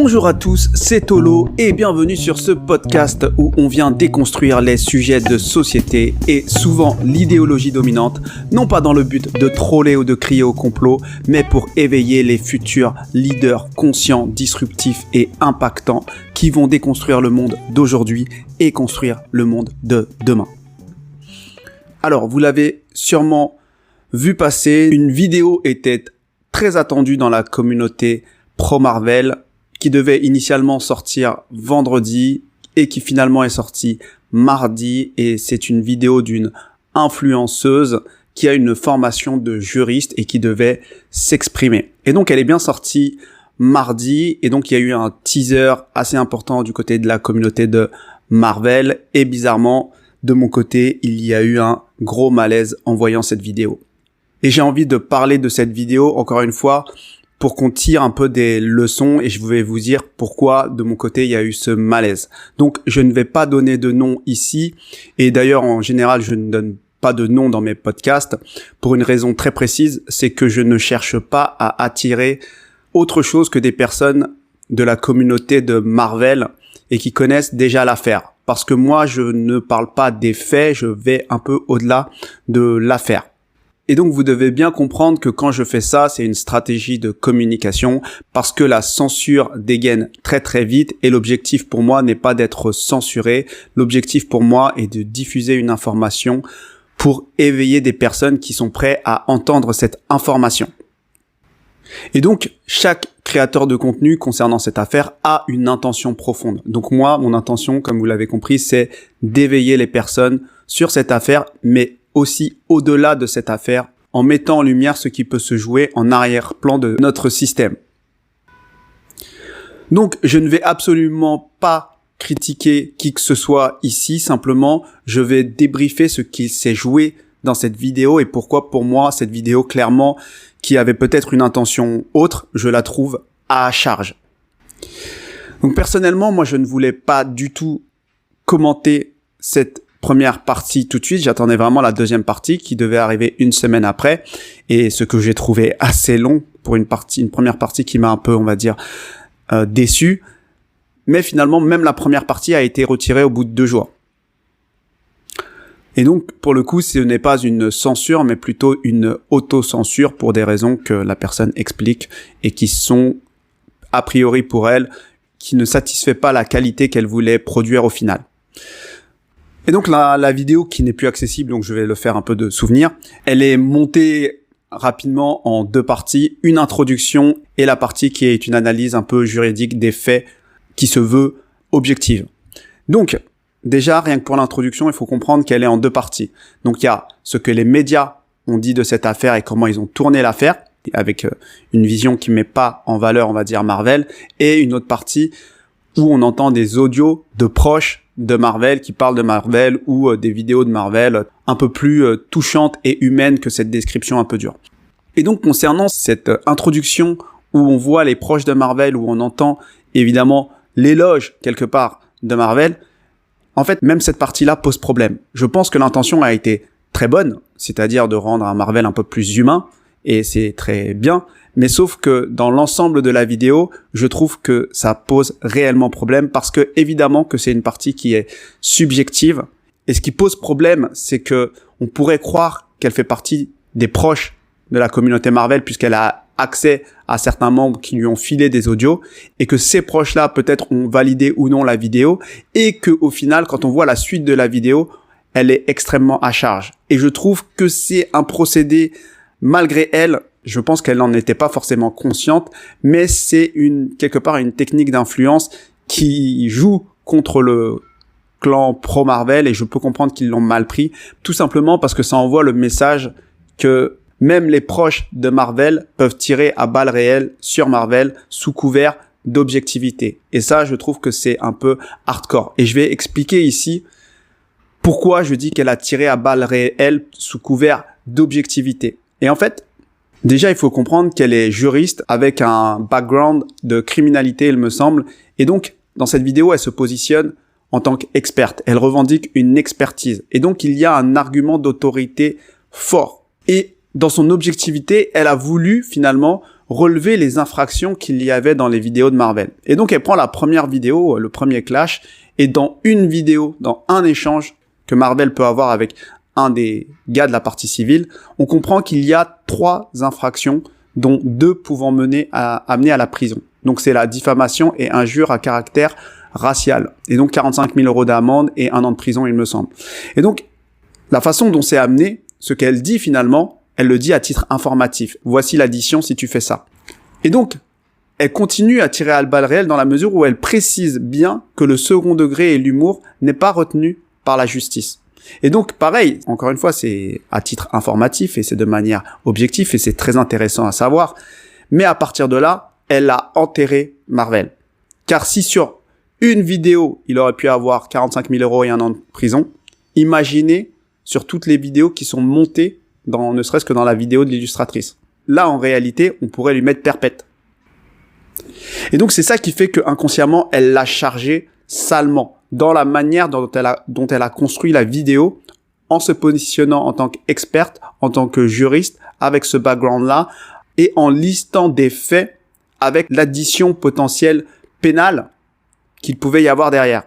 Bonjour à tous, c'est Tolo et bienvenue sur ce podcast où on vient déconstruire les sujets de société et souvent l'idéologie dominante, non pas dans le but de troller ou de crier au complot, mais pour éveiller les futurs leaders conscients, disruptifs et impactants qui vont déconstruire le monde d'aujourd'hui et construire le monde de demain. Alors, vous l'avez sûrement vu passer, une vidéo était très attendue dans la communauté pro-Marvel, qui devait initialement sortir vendredi et qui finalement est sortie mardi, et c'est une vidéo d'une influenceuse qui a une formation de juriste et qui devait s'exprimer. Et donc elle est bien sortie mardi, et donc il y a eu un teaser assez important du côté de la communauté de Marvel, et bizarrement de mon côté il y a eu un gros malaise en voyant cette vidéo. Et j'ai envie de parler de cette vidéo encore une fois pour qu'on tire un peu des leçons, et je vais vous dire pourquoi de mon côté il y a eu ce malaise. Donc je ne vais pas donner de nom ici, et d'ailleurs en général je ne donne pas de nom dans mes podcasts pour une raison très précise, c'est que je ne cherche pas à attirer autre chose que des personnes de la communauté de Marvel et qui connaissent déjà l'affaire. Parce que moi je ne parle pas des faits, je vais un peu au-delà de l'affaire. Et donc vous devez bien comprendre que quand je fais ça, c'est une stratégie de communication parce que la censure dégaine très très vite, et l'objectif pour moi n'est pas d'être censuré. L'objectif pour moi est de diffuser une information pour éveiller des personnes qui sont prêtes à entendre cette information. Et donc chaque créateur de contenu concernant cette affaire a une intention profonde. Donc moi, mon intention, comme vous l'avez compris, c'est d'éveiller les personnes sur cette affaire, mais aussi au-delà de cette affaire, en mettant en lumière ce qui peut se jouer en arrière-plan de notre système. Donc, je ne vais absolument pas critiquer qui que ce soit ici, simplement, je vais débriefer ce qui s'est joué dans cette vidéo et pourquoi, pour moi, cette vidéo, clairement, qui avait peut-être une intention autre, je la trouve à charge. Donc, personnellement, moi, je ne voulais pas du tout commenter cette première partie tout de suite, j'attendais vraiment la deuxième partie qui devait arriver une semaine après, et ce que j'ai trouvé assez long pour une première partie qui m'a un peu, on va dire, déçu. Mais finalement, même la première partie a été retirée au bout de 2 jours. Et donc, pour le coup, ce n'est pas une censure, mais plutôt une auto-censure pour des raisons que la personne explique et qui sont, a priori pour elle, qui ne satisfait pas la qualité qu'elle voulait produire au final. Et donc la vidéo qui n'est plus accessible, donc je vais le faire un peu de souvenir, elle est montée rapidement en 2 parties, une introduction et la partie qui est une analyse un peu juridique des faits qui se veut objective. Donc déjà, rien que pour l'introduction, il faut comprendre qu'elle est en 2 parties. Donc il y a ce que les médias ont dit de cette affaire et comment ils ont tourné l'affaire, avec une vision qui met pas en valeur, on va dire, Marvel, et une autre partie où on entend des audios de proches de Marvel qui parlent de Marvel, ou des vidéos de Marvel un peu plus touchantes et humaines que cette description un peu dure. Et donc concernant cette introduction où on voit les proches de Marvel, où on entend évidemment l'éloge quelque part de Marvel, en fait même cette partie-là pose problème. Je pense que l'intention a été très bonne, c'est-à-dire de rendre un Marvel un peu plus humain, et c'est très bien, mais sauf que dans l'ensemble de la vidéo, je trouve que ça pose réellement problème parce que évidemment que c'est une partie qui est subjective, et ce qui pose problème, c'est que on pourrait croire qu'elle fait partie des proches de la communauté Marvel puisqu'elle a accès à certains membres qui lui ont filé des audios, et que ces proches-là peut-être ont validé ou non la vidéo, et que au final, quand on voit la suite de la vidéo, elle est extrêmement à charge. Et je trouve que c'est un procédé, malgré elle, je pense qu'elle n'en était pas forcément consciente, mais c'est quelque part une technique d'influence qui joue contre le clan pro-Marvel, et je peux comprendre qu'ils l'ont mal pris, tout simplement parce que ça envoie le message que même les proches de Marvel peuvent tirer à balles réelles sur Marvel sous couvert d'objectivité. Et ça, je trouve que c'est un peu hardcore. Et je vais expliquer ici pourquoi je dis qu'elle a tiré à balles réelles sous couvert d'objectivité. Et en fait, déjà, il faut comprendre qu'elle est juriste avec un background de criminalité, il me semble. Et donc, dans cette vidéo, elle se positionne en tant qu'experte. Elle revendique une expertise. Et donc, il y a un argument d'autorité fort. Et dans son objectivité, elle a voulu finalement relever les infractions qu'il y avait dans les vidéos de Marvel. Et donc elle prend la première vidéo, le premier clash, et dans une vidéo, dans un échange que Marvel peut avoir avec un des gars de la partie civile, on comprend qu'il y a 3 infractions, dont 2 pouvant amener à la prison. Donc c'est la diffamation et injure à caractère racial. Et donc 45 000 € d'amende et 1 an de prison, il me semble. Et donc, la façon dont c'est amené, ce qu'elle dit finalement, elle le dit à titre informatif. Voici l'addition si tu fais ça. Et donc, elle continue à tirer à balles réelles dans la mesure où elle précise bien que le second degré et l'humour n'est pas retenu par la justice. Et donc, pareil, encore une fois, c'est à titre informatif et c'est de manière objective et c'est très intéressant à savoir. Mais à partir de là, elle a enterré Marvel. Car si sur une vidéo, il aurait pu avoir 45 000 € et 1 an de prison, imaginez sur toutes les vidéos qui sont montées, ne serait-ce que dans la vidéo de l'illustratrice. Là, en réalité, on pourrait lui mettre perpète. Et donc, c'est ça qui fait que inconsciemment, elle l'a chargé salement dans la manière dont elle a construit la vidéo en se positionnant en tant qu'experte, en tant que juriste, avec ce background-là, et en listant des faits avec l'addition potentielle pénale qu'il pouvait y avoir derrière.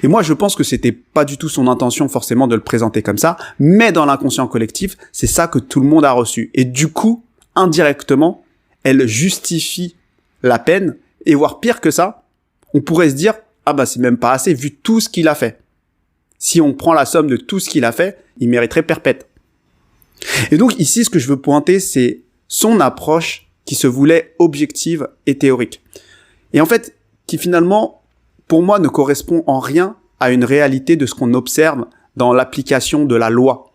Et moi, je pense que c'était pas du tout son intention forcément de le présenter comme ça, mais dans l'inconscient collectif, c'est ça que tout le monde a reçu. Et du coup, indirectement, elle justifie la peine, et voire pire que ça, on pourrait se dire, ah bah c'est même pas assez vu tout ce qu'il a fait. Si on prend la somme de tout ce qu'il a fait, il mériterait perpète. Et donc ici, ce que je veux pointer, c'est son approche qui se voulait objective et théorique. Et en fait, qui finalement, pour moi, ne correspond en rien à une réalité de ce qu'on observe dans l'application de la loi.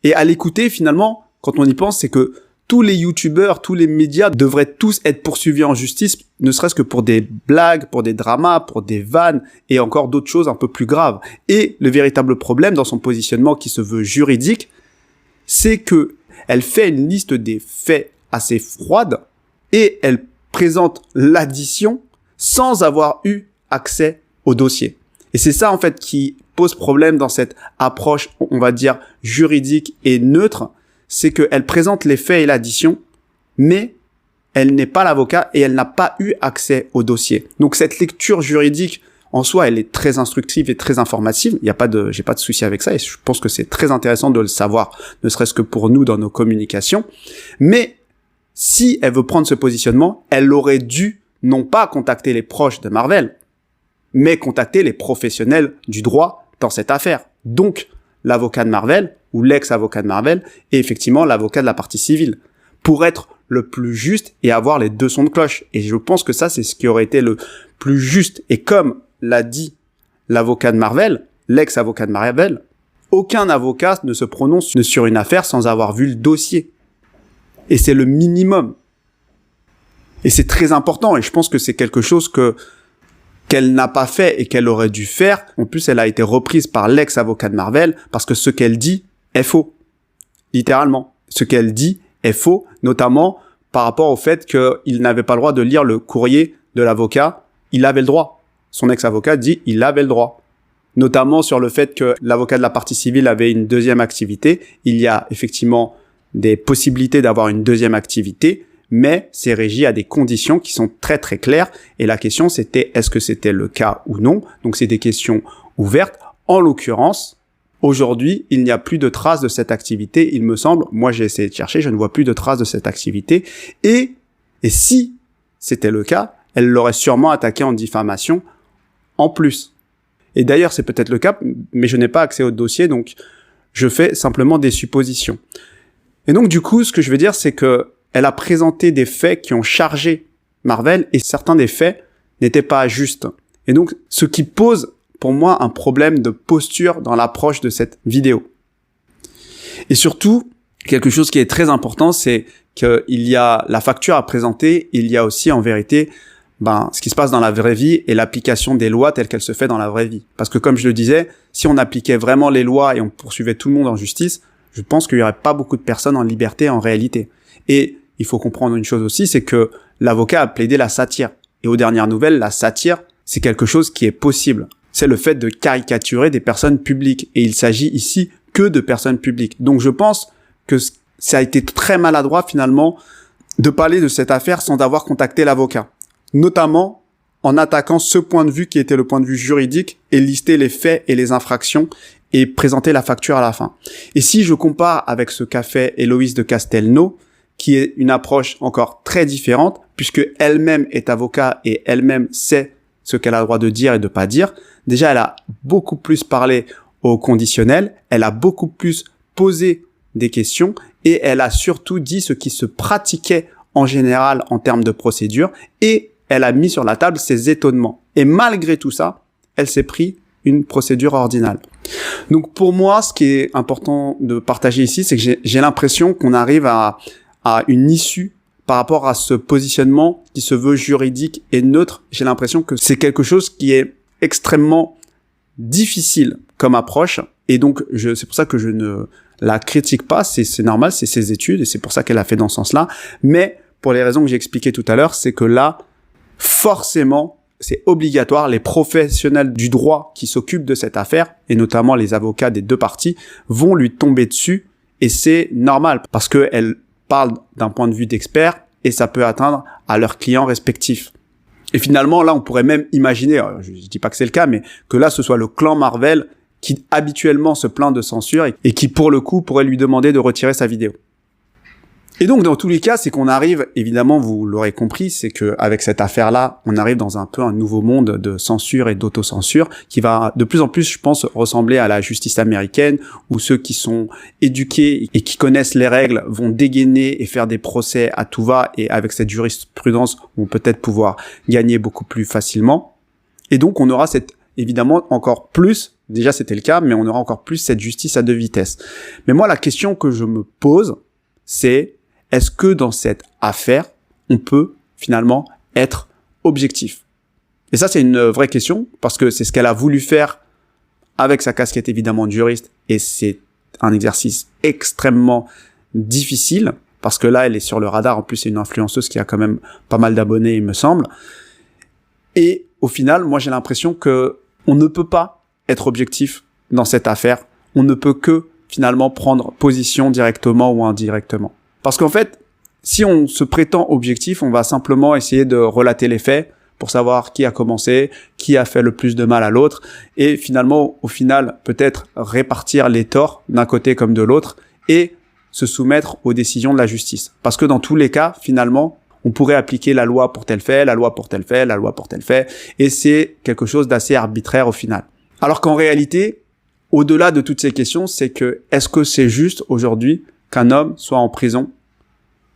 Et à l'écouter, finalement, quand on y pense, c'est que tous les youtubeurs, tous les médias devraient tous être poursuivis en justice, ne serait-ce que pour des blagues, pour des dramas, pour des vannes et encore d'autres choses un peu plus graves. Et le véritable problème dans son positionnement qui se veut juridique, c'est que elle fait une liste des faits assez froide et elle présente l'addition sans avoir eu accès au dossier. Et c'est ça en fait qui pose problème dans cette approche, on va dire, juridique et neutre, c'est qu'elle présente les faits et l'addition, mais elle n'est pas l'avocat et elle n'a pas eu accès au dossier. Donc cette lecture juridique, en soi, elle est très instructive et très informative. J'ai pas de souci avec ça et je pense que c'est très intéressant de le savoir, ne serait-ce que pour nous dans nos communications. Mais si elle veut prendre ce positionnement, elle aurait dû non pas contacter les proches de Marvel, mais contacter les professionnels du droit dans cette affaire. Donc, l'avocat de Marvel, ou l'ex-avocat de Marvel, et effectivement l'avocat de la partie civile, pour être le plus juste et avoir les 2 sons de cloche. Et je pense que ça, c'est ce qui aurait été le plus juste. Et comme l'a dit l'avocat de Marvel, l'ex-avocat de Marvel, aucun avocat ne se prononce sur une affaire sans avoir vu le dossier. Et c'est le minimum. Et c'est très important, et je pense que c'est quelque chose qu'elle n'a pas fait et qu'elle aurait dû faire. En plus, elle a été reprise par l'ex-avocat de Marvel parce que ce qu'elle dit est faux. Littéralement. Ce qu'elle dit est faux, notamment par rapport au fait qu'il n'avait pas le droit de lire le courrier de l'avocat. Il avait le droit. Son ex-avocat dit il avait le droit. Notamment sur le fait que l'avocat de la partie civile avait une deuxième activité. Il y a effectivement des possibilités d'avoir une deuxième activité, mais c'est régi à des conditions qui sont très très claires. Et la question c'était est-ce que c'était le cas ou non. Donc c'est des questions ouvertes. En l'occurrence, aujourd'hui, il n'y a plus de traces de cette activité, il me semble. Moi, j'ai essayé de chercher, je ne vois plus de traces de cette activité. Et si c'était le cas, elle l'aurait sûrement attaqué en diffamation en plus. Et d'ailleurs, c'est peut-être le cas, mais je n'ai pas accès au dossier, donc je fais simplement des suppositions. Et donc, du coup, ce que je veux dire, c'est que elle a présenté des faits qui ont chargé Marvel et certains des faits n'étaient pas justes. Et donc, ce qui pose pour moi un problème de posture dans l'approche de cette vidéo. Et surtout, quelque chose qui est très important, c'est qu'il y a la facture à présenter, il y a aussi en vérité ce qui se passe dans la vraie vie et l'application des lois telles qu'elles se fait dans la vraie vie. Parce que comme je le disais, si on appliquait vraiment les lois et on poursuivait tout le monde en justice, je pense qu'il y aurait pas beaucoup de personnes en liberté en réalité. Et il faut comprendre une chose aussi, c'est que l'avocat a plaidé la satire. Et aux dernières nouvelles, la satire, c'est quelque chose qui est possible. C'est le fait de caricaturer des personnes publiques. Et il s'agit ici que de personnes publiques. Donc je pense que ça a été très maladroit finalement de parler de cette affaire sans avoir contacté l'avocat, notamment en attaquant ce point de vue qui était le point de vue juridique et lister les faits et les infractions et présenter la facture à la fin. Et si je compare avec ce qu'a fait Héloïse de Castelnau, qui est une approche encore très différente, puisque elle-même est avocat et elle-même sait ce qu'elle a le droit de dire et de pas dire, déjà elle a beaucoup plus parlé au conditionnel, elle a beaucoup plus posé des questions et elle a surtout dit ce qui se pratiquait en général en termes de procédure et elle a mis sur la table ses étonnements. Et malgré tout ça, elle s'est pris une procédure ordinale. Donc pour moi, ce qui est important de partager ici, c'est que j'ai l'impression qu'on arrive à une issue par rapport à ce positionnement qui se veut juridique et neutre. J'ai l'impression que c'est quelque chose qui est extrêmement difficile comme approche et donc c'est pour ça que je ne la critique pas, c'est normal, c'est ses études et c'est pour ça qu'elle a fait dans ce sens-là, mais pour les raisons que j'ai expliquées tout à l'heure, c'est que là, forcément, c'est obligatoire, les professionnels du droit qui s'occupent de cette affaire, et notamment les avocats des deux parties, vont lui tomber dessus, et c'est normal, parce qu'elle parle d'un point de vue d'expert, et ça peut atteindre à leurs clients respectifs. Et finalement, là, on pourrait même imaginer, je dis pas que c'est le cas, mais que là, ce soit le clan Marvel qui habituellement se plaint de censure, et qui, pour le coup, pourrait lui demander de retirer sa vidéo. Et donc, dans tous les cas, c'est qu'on arrive, évidemment, vous l'aurez compris, c'est que avec cette affaire-là, on arrive dans un peu un nouveau monde de censure et d'autocensure qui va de plus en plus, je pense, ressembler à la justice américaine où ceux qui sont éduqués et qui connaissent les règles vont dégainer et faire des procès à tout va et avec cette jurisprudence vont peut-être pouvoir gagner beaucoup plus facilement. Et donc, on aura évidemment encore plus, déjà c'était le cas, mais on aura encore plus cette justice à deux vitesses. Mais moi, la question que je me pose, c'est est-ce que dans cette affaire, on peut finalement être objectif? Et ça, c'est une vraie question, parce que c'est ce qu'elle a voulu faire avec sa casquette évidemment de juriste, et c'est un exercice extrêmement difficile, parce que là, elle est sur le radar, en plus c'est une influenceuse qui a quand même pas mal d'abonnés, il me semble. Et au final, moi j'ai l'impression que on ne peut pas être objectif dans cette affaire, on ne peut que finalement prendre position directement ou indirectement. Parce qu'en fait, si on se prétend objectif, on va simplement essayer de relater les faits pour savoir qui a commencé, qui a fait le plus de mal à l'autre, et finalement, au final, peut-être répartir les torts d'un côté comme de l'autre, et se soumettre aux décisions de la justice. Parce que dans tous les cas, finalement, on pourrait appliquer la loi pour tel fait, la loi pour tel fait, la loi pour tel fait, et c'est quelque chose d'assez arbitraire au final. Alors qu'en réalité, au-delà de toutes ces questions, c'est que est-ce que c'est juste aujourd'hui qu'un homme soit en prison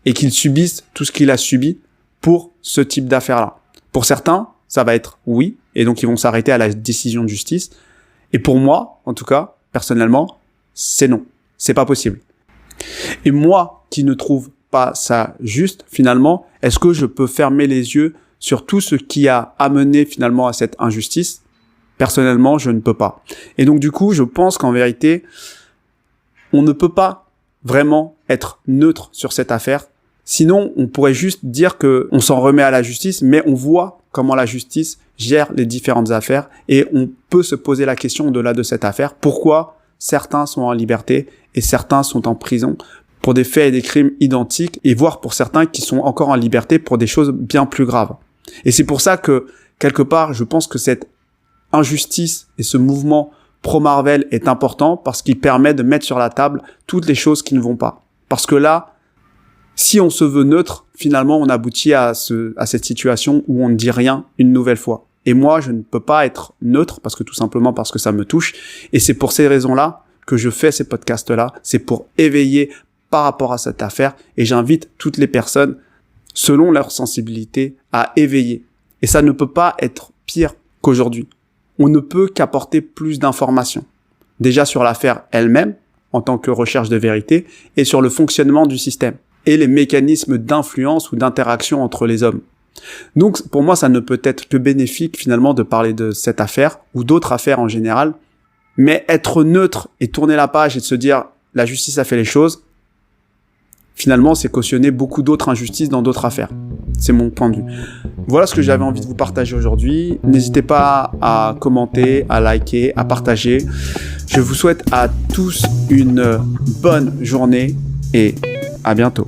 et qu'il subisse tout ce qu'il a subi pour ce type d'affaires-là? Pour certains, ça va être oui, et donc ils vont s'arrêter à la décision de justice. Et pour moi, en tout cas, personnellement, c'est non. C'est pas possible. Et moi, qui ne trouve pas ça juste, finalement, est-ce que je peux fermer les yeux sur tout ce qui a amené finalement à cette injustice? Personnellement, je ne peux pas. Et donc du coup, je pense qu'en vérité, on ne peut pas vraiment être neutre sur cette affaire. Sinon, on pourrait juste dire que on s'en remet à la justice, mais on voit comment la justice gère les différentes affaires et on peut se poser la question au-delà de cette affaire. Pourquoi certains sont en liberté et certains sont en prison pour des faits et des crimes identiques et voire pour certains qui sont encore en liberté pour des choses bien plus graves. Et c'est pour ça que, quelque part, je pense que cette injustice et ce mouvement pro-Marvel est important parce qu'il permet de mettre sur la table toutes les choses qui ne vont pas. Parce que là, si on se veut neutre, finalement, on aboutit à cette situation où on ne dit rien une nouvelle fois. Et moi, je ne peux pas être neutre parce que ça me touche. Et c'est pour ces raisons-là que je fais ces podcasts-là. C'est pour éveiller par rapport à cette affaire. Et j'invite toutes les personnes, selon leur sensibilité, à éveiller. Et ça ne peut pas être pire qu'aujourd'hui. On ne peut qu'apporter plus d'informations. Déjà sur l'affaire elle-même, en tant que recherche de vérité, et sur le fonctionnement du système, et les mécanismes d'influence ou d'interaction entre les hommes. Donc, pour moi, ça ne peut être que bénéfique, finalement, de parler de cette affaire, ou d'autres affaires en général, mais être neutre et tourner la page et de se dire, la justice a fait les choses, finalement, c'est cautionner beaucoup d'autres injustices dans d'autres affaires. C'est mon point de vue. Voilà ce que j'avais envie de vous partager aujourd'hui. N'hésitez pas à commenter, à liker, à partager. Je vous souhaite à tous une bonne journée et à bientôt.